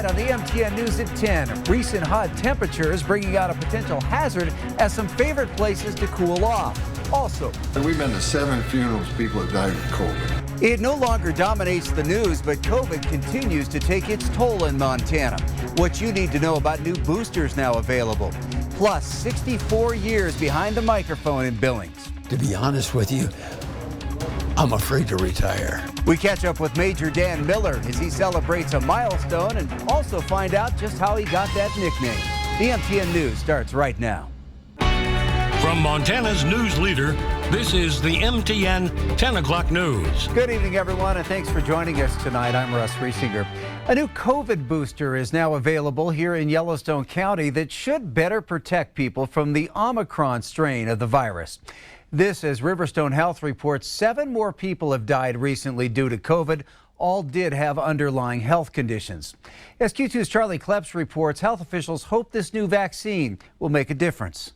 Tonight on the MTN News at 10, recent hot temperatures bringing out a potential hazard as some favorite places to cool off. Also, we've been to 7 funerals, people have died of COVID. It no longer dominates the news, but COVID continues to take its toll in Montana. What you need to know about new boosters now available. Plus, 64 years behind the microphone in Billings. To be honest with you, I'm afraid to retire. We catch up with Major Dan Miller as he celebrates a milestone and also find out just how he got that nickname. The MTN News starts right now. From Montana's news leader, this is the MTN 10 o'clock news. Good evening, everyone, and thanks for joining us tonight. I'm Russ Riesinger. A new COVID booster is now available here in Yellowstone County that should better protect people from the Omicron strain of the virus. This as Riverstone Health reports 7 more people have died recently due to COVID. All did have underlying health conditions. As Q2's Charlie Kleps reports, health officials hope this new vaccine will make a difference.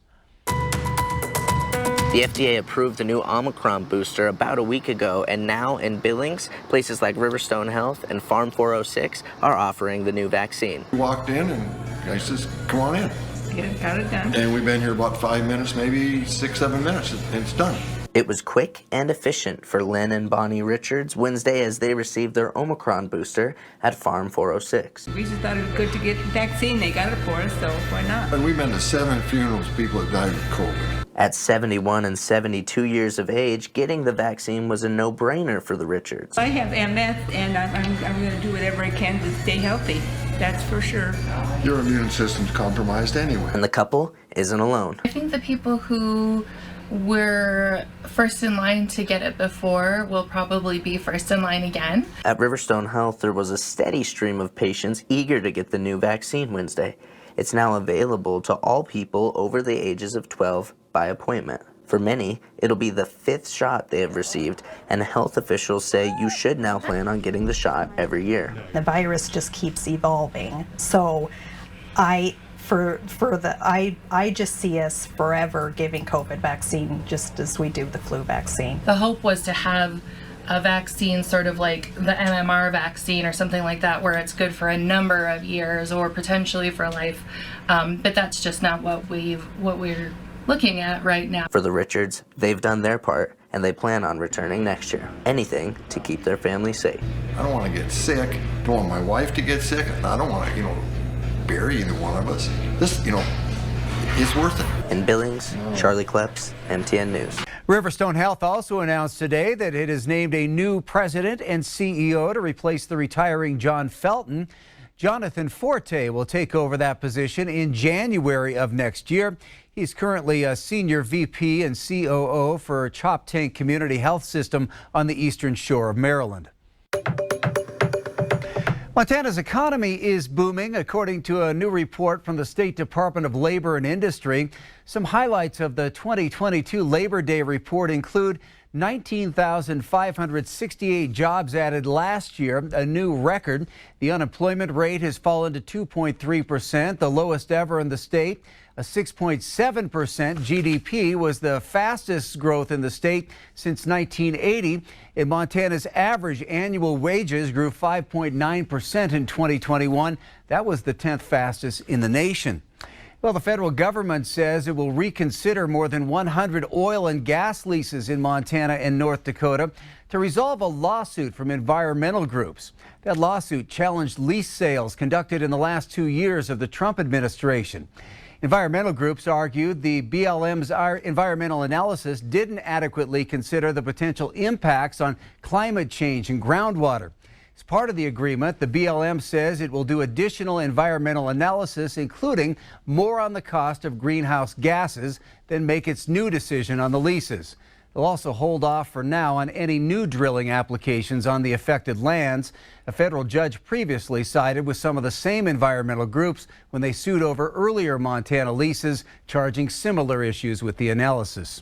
The FDA approved the new Omicron booster about a week ago, and now in Billings, places like Riverstone Health and Farm 406 are offering the new vaccine. We walked in and I says, come on in. Yeah, got it done. And we've been here about 5 minutes, maybe 6-7 minutes, and it's done. It was quick and efficient for Lynn and Bonnie Richards Wednesday as they received their Omicron booster at Farm 406. We just thought it was good to get the vaccine. They got it for us, so why not? And we've been to 7 funerals, people have died of COVID. At 71 and 72 years of age, getting the vaccine was a no-brainer for the Richards. I have MS, and I'm going to do whatever I can to stay healthy. That's for sure. Your immune system's compromised anyway. And the couple isn't alone. I think the people who were first in line to get it before will probably be first in line again. At Riverstone Health, there was a steady stream of patients eager to get the new vaccine Wednesday. It's now available to all people over the ages of 12 by appointment. For many, it'll be the 5th shot they have received, and health officials say you should now plan on getting the shot every year. The virus just keeps evolving, so I just see us forever giving COVID vaccine just as we do the flu vaccine. The hope was to have a vaccine sort of like the MMR vaccine or something like that, where it's good for a number of years or potentially for life, but that's just not what we're looking at right now. For the Richards, they've done their part and they plan on returning next year. Anything to keep their family safe. I don't want to get sick. I don't want my wife to get sick. I don't want to, bury either one of us. This, it's worth it. In Billings, Charlie Kleps, MTN News. Riverstone Health also announced today that it has named a new president and CEO to replace the retiring John Felton. Jonathan Forte will take over that position in January of next year. He's currently a senior VP and COO for Chop Tank Community Health System on the eastern shore of Maryland. Montana's economy is booming, according to a new report from the State Department of Labor and Industry. Some highlights of the 2022 Labor Day report include 19,568 jobs added last year, a new record. The unemployment rate has fallen to 2.3%, the lowest ever in the state. A 6.7% GDP was the fastest growth in the state since 1980. And Montana's average annual wages grew 5.9% in 2021. That was the 10th fastest in the nation. Well, the federal government says it will reconsider more than 100 oil and gas leases in Montana and North Dakota to resolve a lawsuit from environmental groups. That lawsuit challenged lease sales conducted in the last 2 years of the Trump administration. Environmental groups argued the BLM's environmental analysis didn't adequately consider the potential impacts on climate change and groundwater. As part of the agreement, the BLM says it will do additional environmental analysis, including more on the cost of greenhouse gases, then make its new decision on the leases. They'll also hold off for now on any new drilling applications on the affected lands. A federal judge previously sided with some of the same environmental groups when they sued over earlier Montana leases, charging similar issues with the analysis.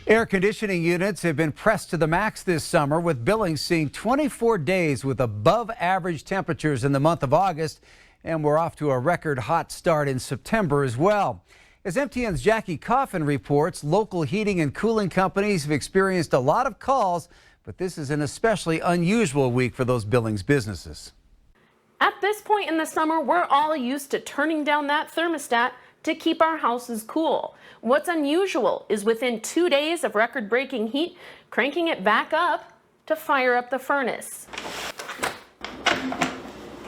Air conditioning units have been pressed to the max this summer, with Billings seeing 24 days with above average temperatures in the month of August, and we're off to a record hot start in September as well. As MTN's Jackie Coffin reports, local heating and cooling companies have experienced a lot of calls But this is an especially unusual week for those Billings businesses. At this point in the summer, we're all used to turning down that thermostat to keep our houses cool. What's unusual is within 2 days of record-breaking heat, cranking it back up to fire up the furnace.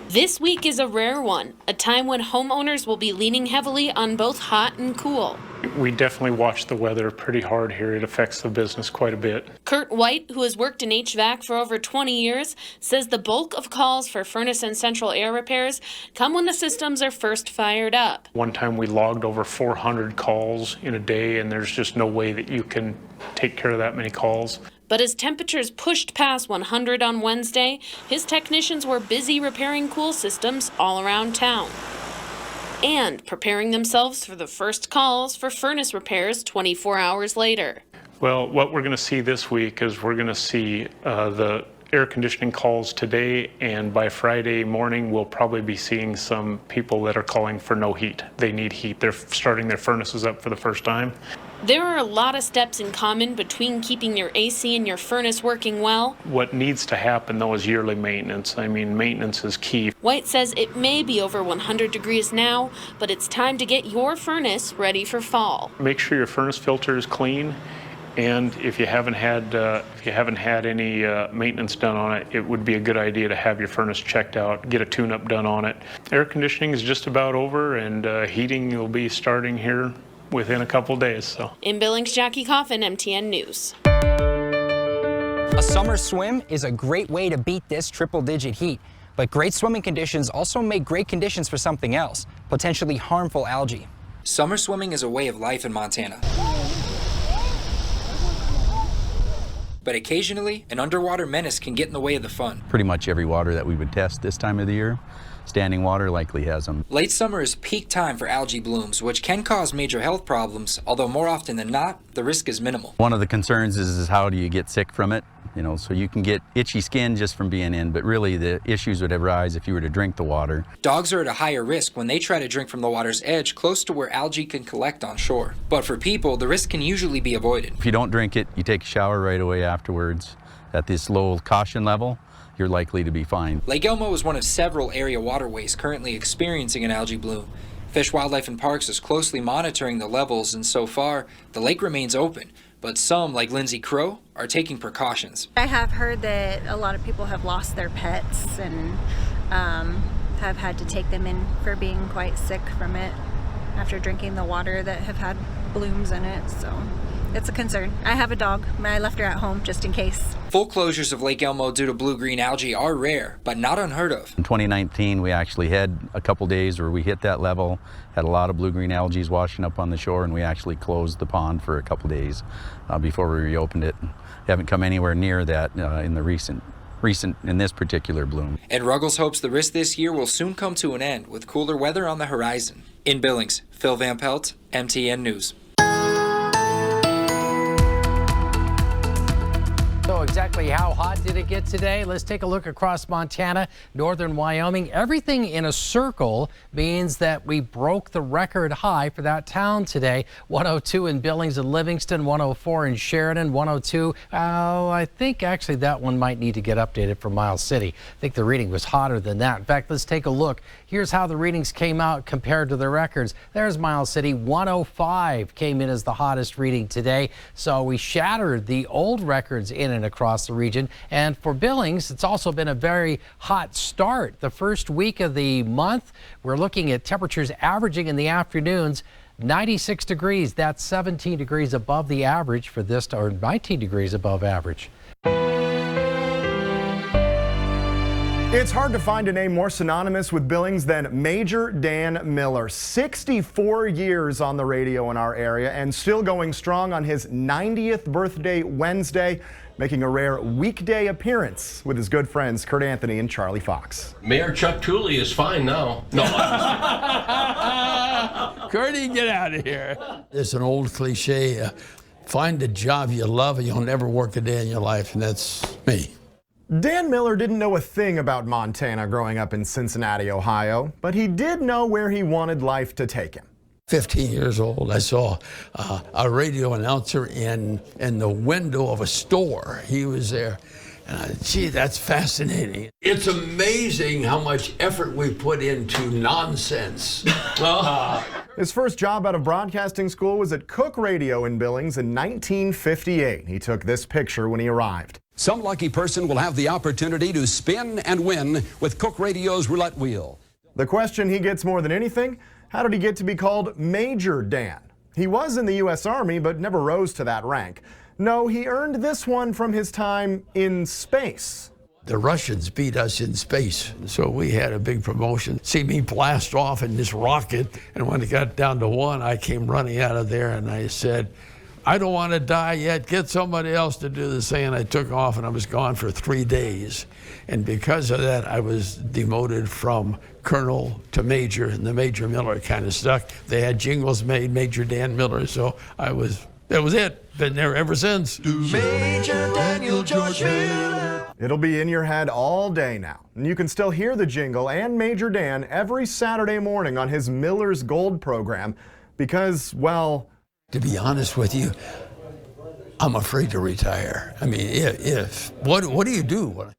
This week is a rare one, a time when homeowners will be leaning heavily on both hot and cool. We definitely watch the weather pretty hard here. It affects the business quite a bit. Kurt White, who has worked in HVAC for over 20 years, says the bulk of calls for furnace and central air repairs come when the systems are first fired up. One time we logged over 400 calls in a day, and there's just no way that you can take care of that many calls. But as temperatures pushed past 100 on Wednesday, his technicians were busy repairing cool systems all around town and preparing themselves for the first calls for furnace repairs 24 hours later. Well, what we're going to see this week is we're going to see the air conditioning calls today, and by Friday morning we'll probably be seeing some people that are calling for no heat. They need heat. They're starting their furnaces up for the first time. There are a lot of steps in common between keeping your AC and your furnace working well. What needs to happen, though, is yearly maintenance. I mean, maintenance is key. White says it may be over 100 degrees now, but it's time to get your furnace ready for fall. Make sure your furnace filter is clean, and if you haven't had any maintenance done on it, it would be a good idea to have your furnace checked out, get a tune-up done on it. Air conditioning is just about over, and heating will be starting here within a couple days. So. In Billings, Jackie Coffin, MTN News. A summer swim is a great way to beat this triple-digit heat, but great swimming conditions also make great conditions for something else, potentially harmful algae. Summer swimming is a way of life in Montana. But occasionally, an underwater menace can get in the way of the fun. Pretty much every water that we would test this time of the year, standing water likely has them. Late summer is peak time for algae blooms, which can cause major health problems, although more often than not, the risk is minimal. One of the concerns is how do you get sick from it? You know, so you can get itchy skin just from being in, but really the issues would arise if you were to drink the water. Dogs are at a higher risk when they try to drink from the water's edge close to where algae can collect on shore. But for people, the risk can usually be avoided. If you don't drink it, you take a shower right away afterwards at this low caution level, you're likely to be fine. Lake Elmo is one of several area waterways currently experiencing an algae bloom. Fish, Wildlife, and Parks is closely monitoring the levels, and so far, the lake remains open. But some, like Lindsay Crow, are taking precautions. I have heard that a lot of people have lost their pets and have had to take them in for being quite sick from it after drinking the water that have had blooms in it, so it's a concern. I have a dog. I left her at home just in case. Full closures of Lake Elmo due to blue-green algae are rare, but not unheard of. In 2019, we actually had a couple days where we hit that level, had a lot of blue-green algae washing up on the shore, and we actually closed the pond for a couple days before we reopened it. Haven't come anywhere near that in the recent in this particular bloom. And Ruggles hopes the risk this year will soon come to an end with cooler weather on the horizon. In Billings, Phil Van Pelt, MTN News. So exactly how hot did it get today? Let's take a look across Montana, northern Wyoming. Everything in a circle means that we broke the record high for that town today. 102 in Billings and Livingston, 104 in Sheridan, 102. I think actually that one might need to get updated for Miles City. I think the reading was hotter than that. In fact, let's take a look. Here's how the readings came out compared to the records. There's Miles City, 105 came in as the hottest reading today. So we shattered the old records in and across the region. And for Billings, it's also been a very hot start. The first week of the month, we're looking at temperatures averaging in the afternoons 96 degrees. That's 17 degrees above the average for this, or 19 degrees above average. It's hard to find a name more synonymous with Billings than Major Dan Miller. 64 years on the radio in our area and still going strong on his 90th birthday Wednesday, making a rare weekday appearance with his good friends Kurt Anthony and Charlie Fox. Mayor Chuck Tooley is fine now. No. Curdy, get out of here. It's an old cliche. Find a job you love and you'll never work a day in your life, and that's me. Dan Miller didn't know a thing about Montana growing up in Cincinnati, Ohio, but he did know where he wanted life to take him. 15 years old, I saw a radio announcer in the window of a store. He was there. And gee, that's fascinating. It's amazing how much effort we put into nonsense. His first job out of broadcasting school was at Cook Radio in Billings in 1958. He took this picture when he arrived. Some lucky person will have the opportunity to spin and win with Cook Radio's roulette wheel. The question he gets more than anything, how did he get to be called Major Dan? He was in the U.S. Army, but never rose to that rank. No, he earned this one from his time in space. The Russians beat us in space, so we had a big promotion. See me blast off in this rocket, and when it got down to 1, I came running out of there and I said, I don't want to die yet, get somebody else to do the same. I took off and I was gone for 3 days. And because of that, I was demoted from Colonel to Major, and the Major Miller kind of stuck. They had jingles made, Major Dan Miller, so that was it. Been there ever since. Major Daniel George Miller. It'll be in your head all day now. And you can still hear the jingle and Major Dan every Saturday morning on his Miller's Gold program because, well, to be honest with you, I'm afraid to retire. I mean, what do you do?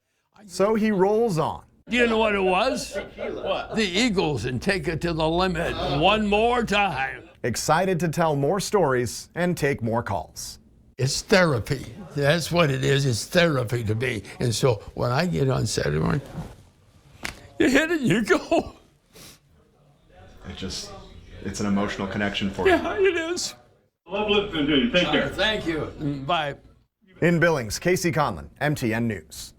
So he rolls on. Do you know what it was? What? The Eagles, and take it to the limit one more time. Excited to tell more stories and take more calls. It's therapy. That's what it is. It's therapy to me. And so when I get on Saturday morning, you hit it, you go. It's an emotional connection for you. Yeah, it is. Love listening to you. Take care. Thank you. Bye. In Billings, Casey Conlon, MTN News.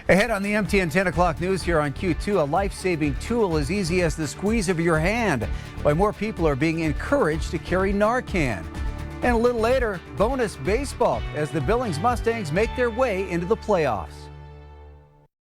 Ahead on the MTN 10 o'clock news here on Q2, a life-saving tool as easy as the squeeze of your hand. Why more people are being encouraged to carry Narcan. And a little later, bonus baseball as the Billings Mustangs make their way into the playoffs.